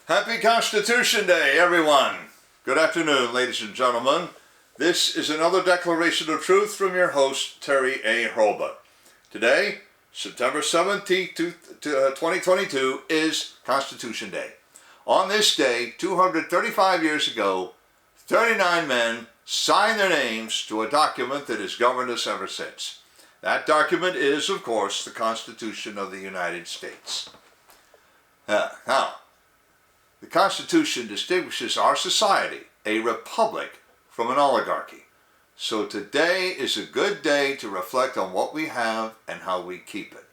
Happy Constitution Day, everyone. Good afternoon, ladies and gentlemen. This is another declaration of truth from your host, Terry A. Hurlbut. Today, September 17th, 2022, is Constitution Day. On this day, 235 years ago, 39 men signed their names to a document that has governed us ever since. That document is, of course, the Constitution of the United States. Now, the Constitution distinguishes our society, a republic, from an oligarchy. So today is a good day to reflect on what we have and how we keep it.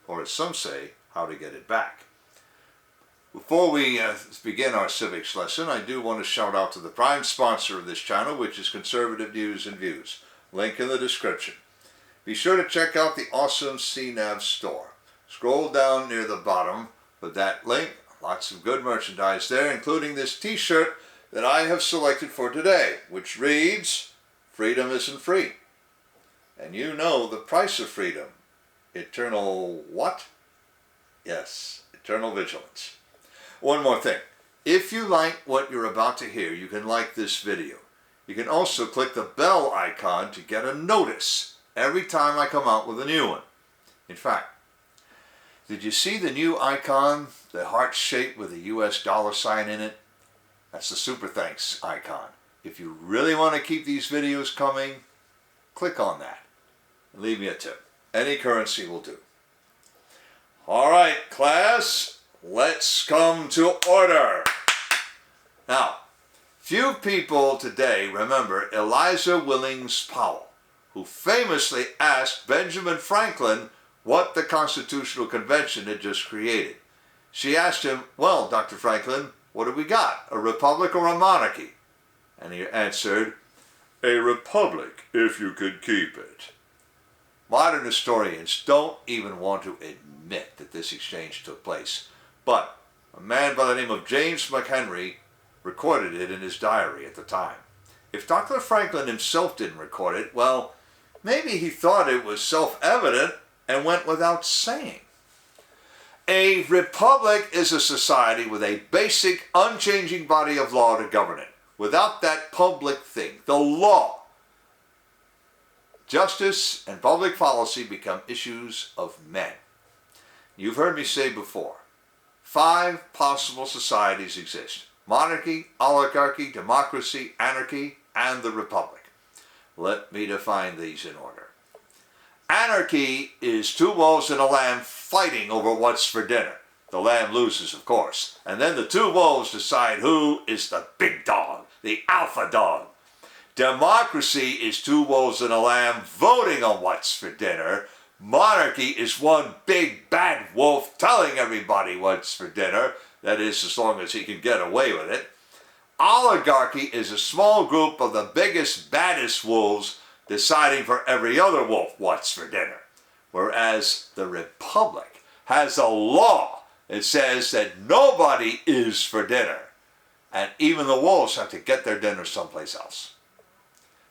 Or as some say, how to get it back. Before we begin our civics lesson, I do want to shout out to the prime sponsor of this channel, which is Conservative News and Views. Link in the description. Be sure to check out the awesome CNAV Store. Scroll down near the bottom with that link. Lots of good merchandise there, including this t-shirt that I have selected for today, which reads, "Freedom isn't free." And you know the price of freedom. Eternal what? Yes, eternal vigilance. One more thing. If you like what you're about to hear, you can like this video. You can also click the bell icon to get a notice every time I come out with a new one. In fact, did you see the new icon, the heart shape with the US dollar sign in it? That's the super thanks icon. If you really want to keep these videos coming, click on that and leave me a tip. Any currency will do. All right, class, let's come to order. Now, few people today remember Eliza Willings Powell, who famously asked Benjamin Franklin what the Constitutional Convention had just created. She asked him, "Well, Dr. Franklin, what have we got, a republic or a monarchy?" And he answered, "A republic, if you could keep it." Modern historians don't even want to admit that this exchange took place, but a man by the name of James McHenry recorded it in his diary at the time. If Dr. Franklin himself didn't record it, well, maybe he thought it was self-evident and went without saying. A republic is a society with a basic, unchanging body of law to govern it. Without that public thing, the law, justice and public policy become issues of men. You've heard me say before, 5 possible societies exist: monarchy, oligarchy, democracy, anarchy, and the republic. Let me define these in order. Anarchy is 2 wolves and a lamb fighting over what's for dinner. The lamb loses, of course, and then the 2 wolves decide who is the big dog, the alpha dog. Democracy is 2 wolves and a lamb voting on what's for dinner. Monarchy is one big bad wolf telling everybody what's for dinner, that is, as long as he can get away with it. Oligarchy is a small group of the biggest, baddest wolves deciding for every other wolf what's for dinner. Whereas the republic has a law that says that nobody is for dinner, and even the wolves have to get their dinner someplace else.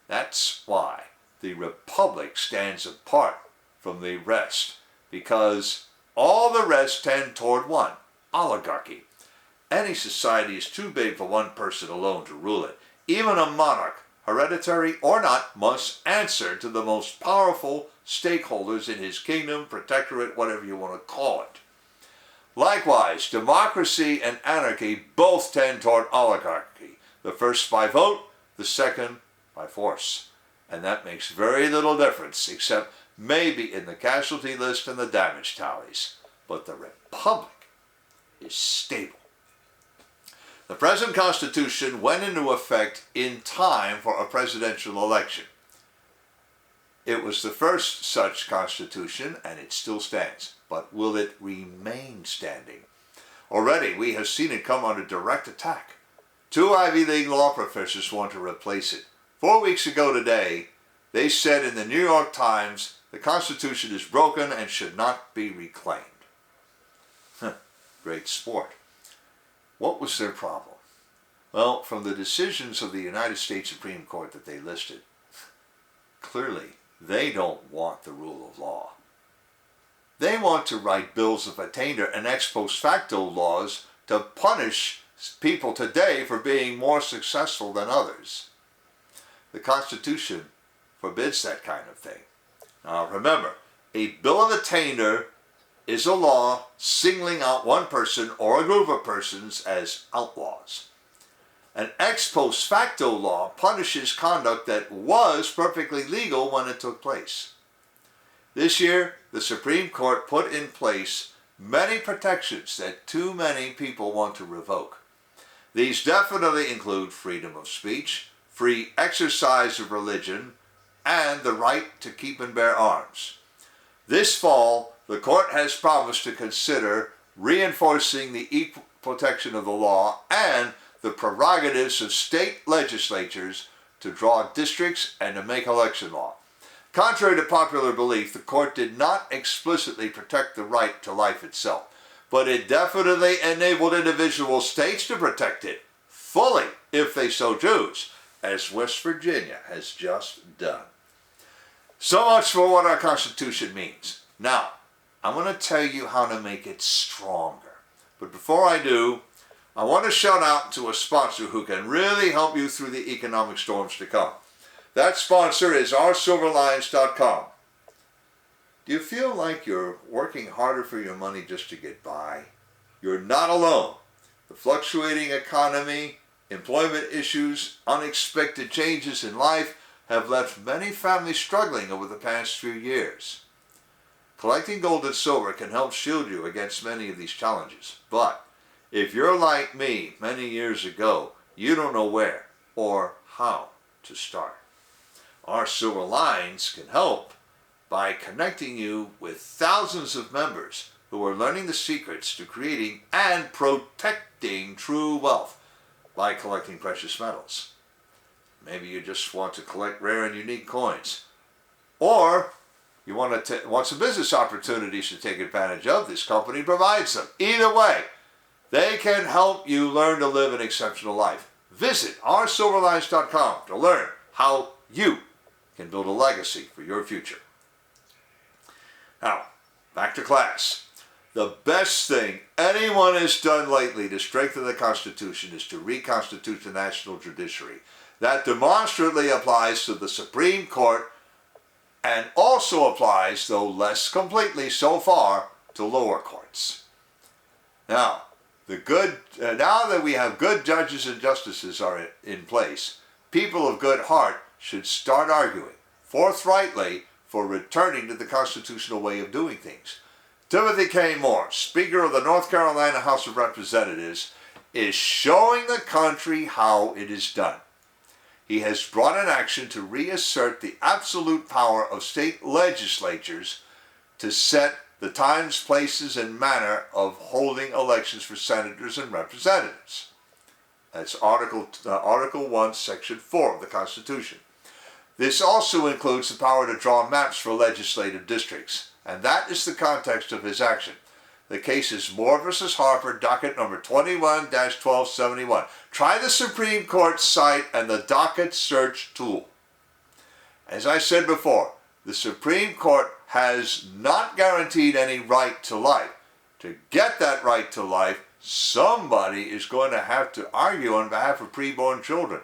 That's why the republic stands apart from the rest, because all the rest tend toward one, oligarchy. Any society is too big for one person alone to rule it. Even a monarch, hereditary or not, must answer to the most powerful stakeholders in his kingdom, protectorate, whatever you want to call it. Likewise, democracy and anarchy both tend toward oligarchy. The first by vote, the second by force. And that makes very little difference, except maybe in the casualty list and the damage tallies. But the republic is stable. The present Constitution went into effect in time for a presidential election. It was the first such Constitution, and it still stands. But will it remain standing? Already we have seen it come under direct attack. 2 Ivy League law professors want to replace it. 4 weeks ago today, they said in the New York Times, the Constitution is broken and should not be reclaimed. Great sport. What was their problem? Well, from the decisions of the United States Supreme Court that they listed, clearly they don't want the rule of law. They want to write bills of attainder and ex post facto laws to punish people today for being more successful than others. The Constitution forbids that kind of thing. Now remember, a bill of attainder is a law singling out one person or a group of persons as outlaws. An ex post facto law punishes conduct that was perfectly legal when it took place. This year, the Supreme Court put in place many protections that too many people want to revoke. These definitely include freedom of speech, free exercise of religion, and the right to keep and bear arms. This fall, the court has promised to consider reinforcing the equal protection of the law and the prerogatives of state legislatures to draw districts and to make election law. Contrary to popular belief, the court did not explicitly protect the right to life itself, but it definitely enabled individual states to protect it fully if they so choose, as West Virginia has just done. So much for what our Constitution means. Now, I'm going to tell you how to make it stronger. But before I do, I want to shout out to a sponsor who can really help you through the economic storms to come. That sponsor is oursilverlines.com. Do you feel like you're working harder for your money just to get by? You're not alone. The fluctuating economy, employment issues, unexpected changes in life have left many families struggling over the past few years. Collecting gold and silver can help shield you against many of these challenges. But if you're like me many years ago, you don't know where or how to start. Our Silver Lines can help by connecting you with thousands of members who are learning the secrets to creating and protecting true wealth by collecting precious metals. Maybe you just want to collect rare and unique coins. Or you want some business opportunities to take advantage of. This company provides them. Either way, they can help you learn to live an exceptional life. Visit oursilverlines.com to learn how you can build a legacy for your future. Now, back to class. The best thing anyone has done lately to strengthen the Constitution is to reconstitute the national judiciary. That demonstrably applies to the Supreme Court and also applies, though less completely so far, to lower courts. Now, now that we have good judges and justices are in place, people of good heart should start arguing forthrightly for returning to the constitutional way of doing things. Timothy K. Moore, Speaker of the North Carolina House of Representatives, is showing the country how it is done. He has brought an action to reassert the absolute power of state legislatures to set the times, places, and manner of holding elections for senators and representatives. That's Article 1, Section 4 of the Constitution. This also includes the power to draw maps for legislative districts, and that is the context of his action. The case is Moore v. Harper, docket number 21-1271. Try the Supreme Court site and the docket search tool. As I said before, the Supreme Court has not guaranteed any right to life. To get that right to life, somebody is going to have to argue on behalf of preborn children.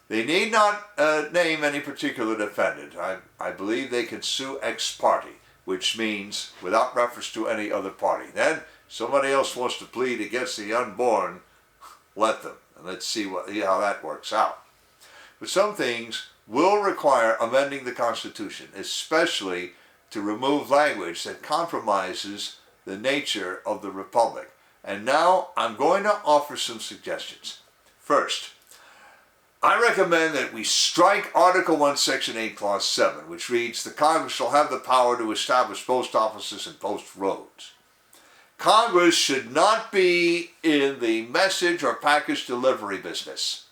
They need not name any particular defendant. I believe they can sue ex parte, which means without reference to any other party. Then somebody else wants to plead against the unborn, let them, and let's see how that works out. But some things will require amending the Constitution, especially to remove language that compromises the nature of the Republic. And now I'm going to offer some suggestions. First, I recommend that we strike Article 1, Section 8, Clause 7, which reads, "The Congress shall have the power to establish post offices and post roads." Congress should not be in the message or package delivery business.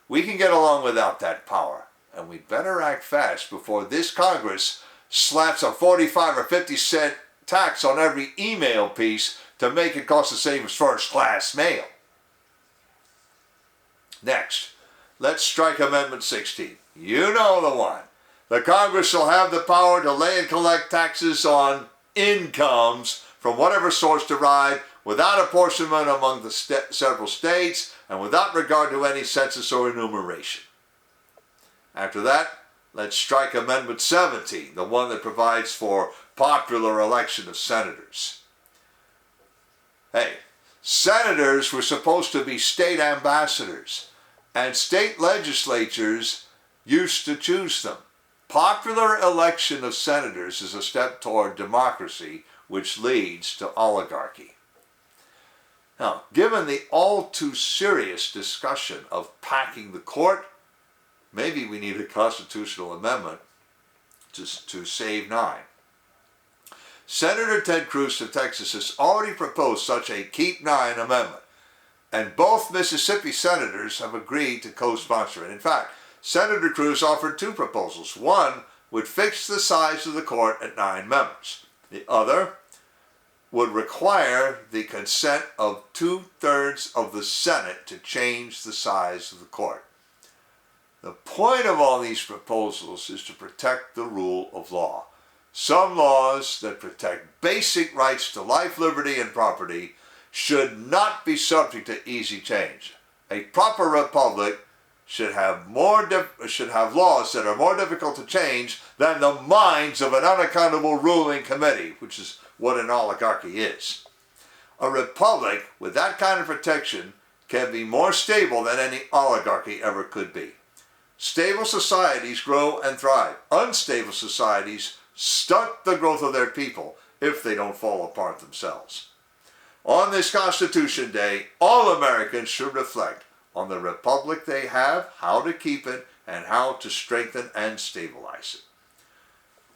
We can get along without that power, and we better act fast before this Congress slaps a 45 or 50 cent tax on every email piece to make it cost the same as first-class mail. Next, let's strike Amendment 16. You know the one. The Congress shall have the power to lay and collect taxes on incomes from whatever source derived, without apportionment among the several states, and without regard to any census or enumeration. After that, let's strike Amendment 70, the one that provides for popular election of senators. Hey, senators were supposed to be state ambassadors, and state legislatures used to choose them. Popular election of senators is a step toward democracy, which leads to oligarchy. Now, given the all too serious discussion of packing the court, maybe we need a constitutional amendment to save 9. Senator Ted Cruz of Texas has already proposed such a Keep 9 amendment, and both Mississippi senators have agreed to co-sponsor it. In fact, Senator Cruz offered 2 proposals. One would fix the size of the court at 9 members. The other would require the consent of 2/3 of the Senate to change the size of the court. The point of all these proposals is to protect the rule of law. Some laws that protect basic rights to life, liberty, and property should not be subject to easy change. A proper republic should have laws that are more difficult to change than the minds of an unaccountable ruling committee, which is what an oligarchy is. A republic with that kind of protection can be more stable than any oligarchy ever could be. Stable societies grow and thrive. Unstable societies stunt the growth of their people if they don't fall apart themselves. On this Constitution Day, all Americans should reflect on the republic they have, how to keep it, and how to strengthen and stabilize it.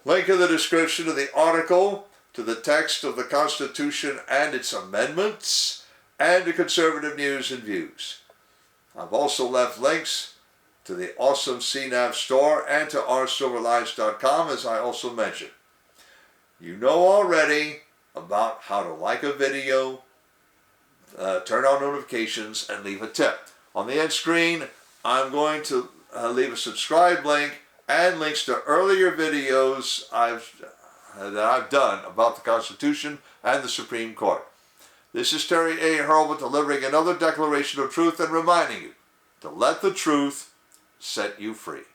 Link in the description of the article to the text of the Constitution and its amendments, and to conservative news and views. I've also left links to the awesome CNAV Store and to oursilverlives.com, as I also mentioned. You know already about how to like a video, turn on notifications, and leave a tip. On the end screen, I'm going to leave a subscribe link and links to earlier videos that I've done about the Constitution and the Supreme Court. This is Terry A. Hurlbut delivering another declaration of truth and reminding you to let the truth set you free.